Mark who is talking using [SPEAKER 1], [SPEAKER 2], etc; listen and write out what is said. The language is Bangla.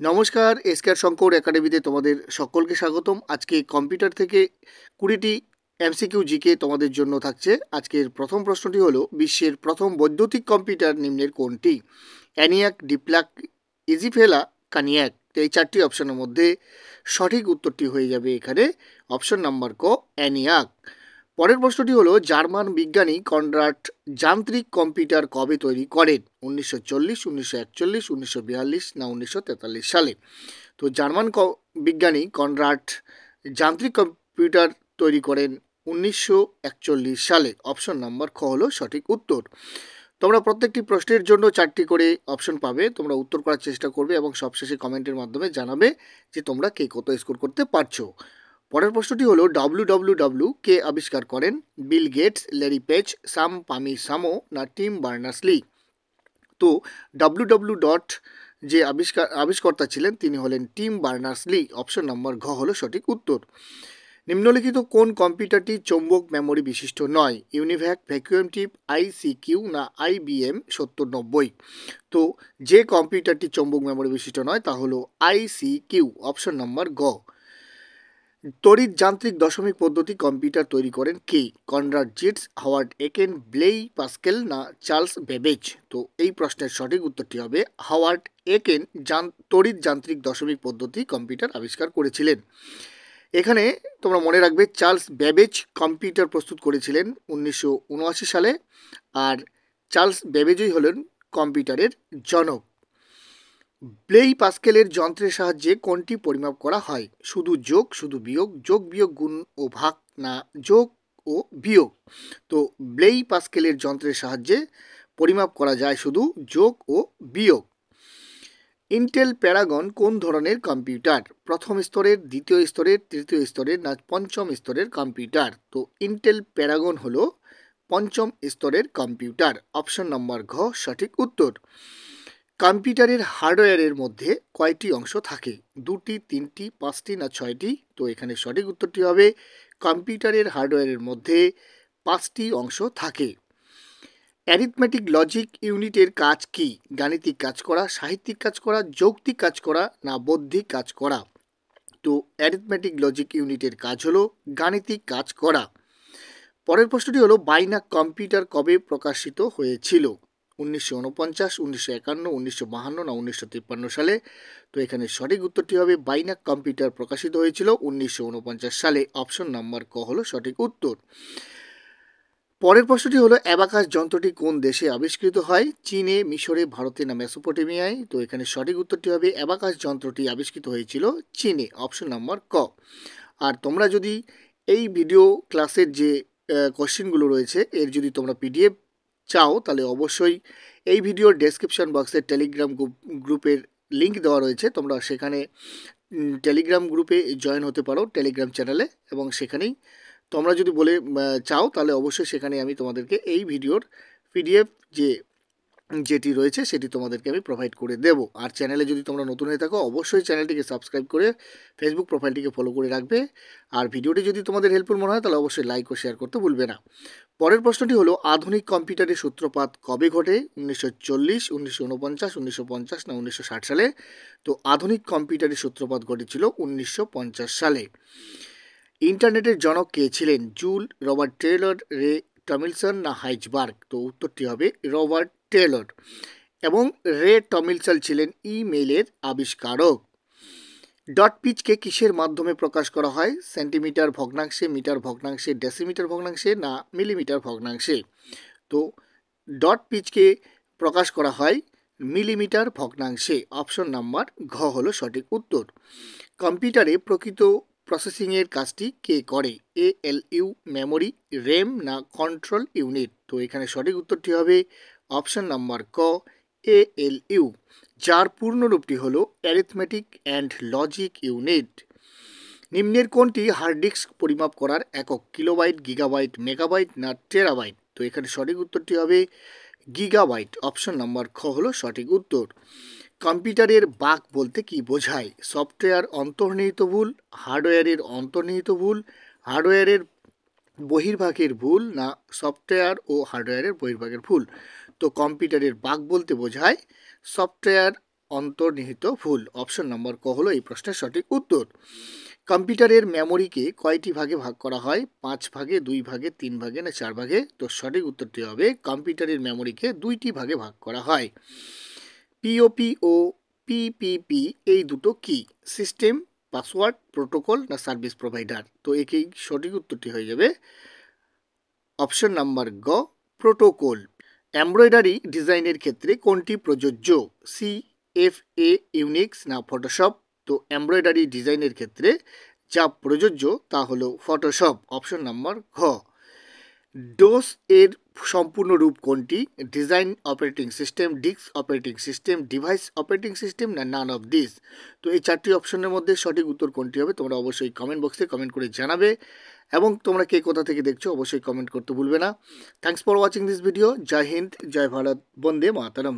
[SPEAKER 1] নমস্কার, এসকেআর শঙ্কর একাডেমিতে তোমাদের সকলকে স্বাগতম। আজকে কম্পিউটার থেকে 20টি এমসিকিউ জিকে তোমাদের জন্য থাকছে। আজকের প্রথম প্রশ্নটি হলো, বিশ্বের প্রথম বৈদ্যুতিক কম্পিউটার নিম্নের কোনটি? অ্যানিয়াক, ডিপ্লাক, ইজিফেলা, কানিয়াক। এই চারটি অপশনের মধ্যে সঠিক উত্তরটি হয়ে যাবে এখানে অপশন নাম্বার ক, অ্যানিয়াক। পরের প্রশ্নটি হলো, জার্মান বিজ্ঞানী কনরাড যান্ত্রিক কম্পিউটার কবে তৈরি করেন? 1940, 1941, 1942 না 1943 সালে? তো জার্মান বিজ্ঞানী কনরাড যান্ত্রিক কম্পিউটার তৈরি করেন 1941 সালে। অপশন নাম্বার খ হলো সঠিক উত্তর। তোমরা প্রত্যেকটি প্রশ্নের জন্য 4টি করে অপশন পাবে। তোমরা উত্তর করার চেষ্টা করবে এবং সবশেষে কমেন্টের মাধ্যমে জানাবে যে তোমরা কে কত স্কোর করতে পারছো। পরের প্রশ্নটি হলো, WWW কে আবিষ্কার করেন? বিল গেটস, ল্যারি পেজ, সাম পামি-সামো না টিম বার্নার্স-লি? তো WWW যে আবিষ্কর্তা ছিলেন তিনি হলেন টিম বার্নার্স-লি। অপশন নাম্বার ঘ হলো সঠিক উত্তর। নিম্নলিখিত কোন কম্পিউটারটি চৌম্বক মেমোরি বিশিষ্ট নয়? ইউনিভ্যাক, ভ্যাকুয়াম টিপ, ICQ না IBM 7090? তো যে কম্পিউটারটি চৌম্বক মেমোরি বিশিষ্ট নয় তা হলো ICQ। অপশন নাম্বার গ। তড়িৎ যান্ত্রিক দশমিক পদ্ধতি কম্পিউটার তৈরি করেন কে? কনরাড জিটস, হাওয়ার্ড একেন, ব্লেই পাস্কেল না চার্লস বেবেজ? তো এই প্রশ্নের সঠিক উত্তরটি হবে হাওয়ার্ড একেন তড়িৎ যান্ত্রিক দশমিক পদ্ধতি কম্পিউটার আবিষ্কার করেছিলেন। এখানে তোমরা মনে রাখবে চার্লস বেবেজ কম্পিউটার প্রস্তুত করেছিলেন 1979 সালে, আর চার্লস বেবেজই হলেন কম্পিউটারের জনক। ব্লেই পাস্কেলের যন্ত্রের সাহায্যে কোনটি পরিমাপ করা হয়? শুধু যোগ, শুধু বিয়োগ, যোগ বিয়োগ গুণ ও ভাগ না যোগ ও বিয়োগ? তো ব্লেই পাস্কেলের যন্ত্রের সাহায্যে পরিমাপ করা যায় শুধু যোগ ও বিয়োগ। ইন্টেল প্যারাগন কোন ধরনের কম্পিউটার? প্রথম স্তরের, দ্বিতীয় স্তরের, তৃতীয় স্তরের না পঞ্চম স্তরের কম্পিউটার? তো ইন্টেল প্যারাগন হলো পঞ্চম স্তরের কম্পিউটার। অপশন নম্বর ঘ সঠিক উত্তর। কম্পিউটারের হার্ডওয়্যারের মধ্যে কয়টি অংশ থাকে? 2টি, 3টি, 5টি না 6টি? তো এখানে সঠিক উত্তরটি হবে কম্পিউটারের হার্ডওয়্যারের মধ্যে 5টি অংশ থাকে। অ্যারিথমেটিক লজিক ইউনিটের কাজ কি? গাণিতিক কাজ করা, সাহিত্যিক কাজ করা, যৌক্তিক কাজ করা না বৌদ্ধিক কাজ করা? তো অ্যারিথমেটিক লজিক ইউনিটের কাজ হলো গাণিতিক কাজ করা। পরের প্রশ্নটি হলো, বাইনাক কম্পিউটার কবে প্রকাশিত হয়েছিল? 1949, 1951, 1952 না 1953 সালে? তো এখানে সঠিক উত্তরটি হবে বাইনাক কম্পিউটার প্রকাশিত হয়েছিল 1949 সালে। অপশন নাম্বার ক হলো সঠিক উত্তর। পরের প্রশ্নটি হলো, অ্যাবাকাস যন্ত্রটি কোন দেশে আবিষ্কৃত হয়? চীনে, মিশরে, ভারতে না মেসোপটেমিয়ায়? তো এখানে সঠিক উত্তরটি হবে অ্যাবাকাস যন্ত্রটি আবিষ্কৃত হয়েছিল চীনে। অপশন নাম্বার ক। আর তোমরা যদি এই ভিডিও ক্লাসের যে কোশ্চেনগুলো রয়েছে এর যদি তোমরা PDF চাও তাহলে অবশ্যই এই ভিডিওর ডেসক্রিপশন বক্সে টেলিগ্রাম গ্রুপের লিঙ্ক দেওয়া রয়েছে। তোমরা সেখানে টেলিগ্রাম গ্রুপে জয়েন হতে পারো, টেলিগ্রাম চ্যানেলে, এবং সেখানেই তোমরা যদি বলে চাও তাহলে অবশ্যই সেখানে আমি তোমাদেরকে এই ভিডিওর PDF যেটি রয়েছে সেটি তোমাদেরকে আমি প্রোভাইড করে দেব। আর চ্যানেলে যদি তোমরা নতুন হয়ে থাকো অবশ্যই চ্যানেলটিকে সাবস্ক্রাইব করে ফেসবুক প্রোফাইলটিকে ফলো করে রাখবে। আর ভিডিওটি যদি তোমাদের হেল্পফুল মনে হয় তাহলে অবশ্যই লাইক ও শেয়ার করতে ভুলবে না। পরের প্রশ্নটি হলো, আধুনিক কম্পিউটারের সূত্রপাত কবে ঘটে? 1940, 1949, 1950 না 1960 সালে? তো আধুনিক কম্পিউটারের সূত্রপাত ঘটেছিল 1950 সালে। ইন্টারনেটের জনক কে ছিলেন? জুল, রবার্ট টেলর, রে টমিলসন না হাইজবার্গ? তো উত্তরটি হবে রবার্ট টেলর। এবং রে টমিলসন ছিলেন ইমেইলের আবিষ্কারক। ডট পিচকে কিসের মাধ্যমে প্রকাশ করা হয়? সেন্টিমিটার ভগ্নাংশে, মিটার ভগ্নাংশে, ডেসিমিটার ভগ্নাংশে না মিলিমিটার ভগ্নাংশে? তো ডট পিচকে প্রকাশ করা হয় মিলিমিটার ভগ্নাংশে। অপশন নাম্বার ঘ হলো সঠিক উত্তর। কম্পিউটারে প্রকৃত প্রসেসিংয়ের কাজটি কে করে? ALU, মেমোরি, র্যাম না কন্ট্রোল ইউনিট? তো এখানে সঠিক উত্তরটি হবে অপশন নাম্বার ক, ALU, যার পূর্ণরূপটি হলো অ্যারিথমেটিক অ্যান্ড লজিক ইউনিট। নিম্নের কোনটি হার্ড ডিস্ক পরিমাপ করার একক? কিলোবাইট, গিগাবাইট, মেগাবাইট না টেরাবাইট? তো এখানে সঠিক উত্তরটি হবে গিগাবাইট। অপশন নাম্বার খ হলো সঠিক উত্তর। কম্পিউটারের বাগ বলতে কি বোঝায়? সফটওয়্যার অন্তর্নিহিত ভুল, হার্ডওয়্যারের অন্তর্নিহিত ভুল, হার্ডওয়্যারের বহির্ভাগের ভুল না সফটওয়্যার ও হার্ডওয়্যারের বহির্ভাগের ভুল? তো কম্পিউটারের বাগ বলতে বোঝায় সফটওয়্যার অন্তর্নিহিত ভুল? অপশন নম্বর ক হলো এই প্রশ্নের সঠিক উত্তর। কম্পিউটারের মেমোরিকে কয়টি ভাগে ভাগ করা হয়? 5 ভাগে, 2 ভাগে, 3 ভাগে না 4 ভাগে? তো সঠিক উত্তরটি হবে কম্পিউটারের মেমোরিকে 2টি ভাগে ভাগ করা হয়। পিওপি ও পিপিপি এই দুটো কি? সিস্টেম, পাসওয়ার্ড, প্রোটোকল না সার্ভিস প্রোভাইডার? তো একেই সঠিক উত্তরটি হয়ে যাবে অপশন নাম্বার গ, প্রোটোকল। এমব্রয়ডারি ডিজাইনের ক্ষেত্রে কোনটি প্রযোজ্য? সিএফএ, ইউনিক্স না ফটোশপ? তো এমব্রয়ডারি ডিজাইনের ক্ষেত্রে যা প্রযোজ্য তা হলো ফটোশপ। অপশন নাম্বার ঘ। ডোস এর সম্পূর্ণ রূপ কোনটি? Design operating system, disk operating system, device operating system না নান অফ দিস? তো এই 4টি অপশনের মধ্যে সঠিক উত্তর কোনটি হবে তোমরা অবশ্যই কমেন্ট বক্সে কমেন্ট করে জানাবে, এবং তোমরা কে কোথা থেকে দেখছো অবশ্যই কমেন্ট করতে ভুলবে না। Thanks for watching this video. জয় হিন্দ, জয় ভারত, বন্দে মাতরম।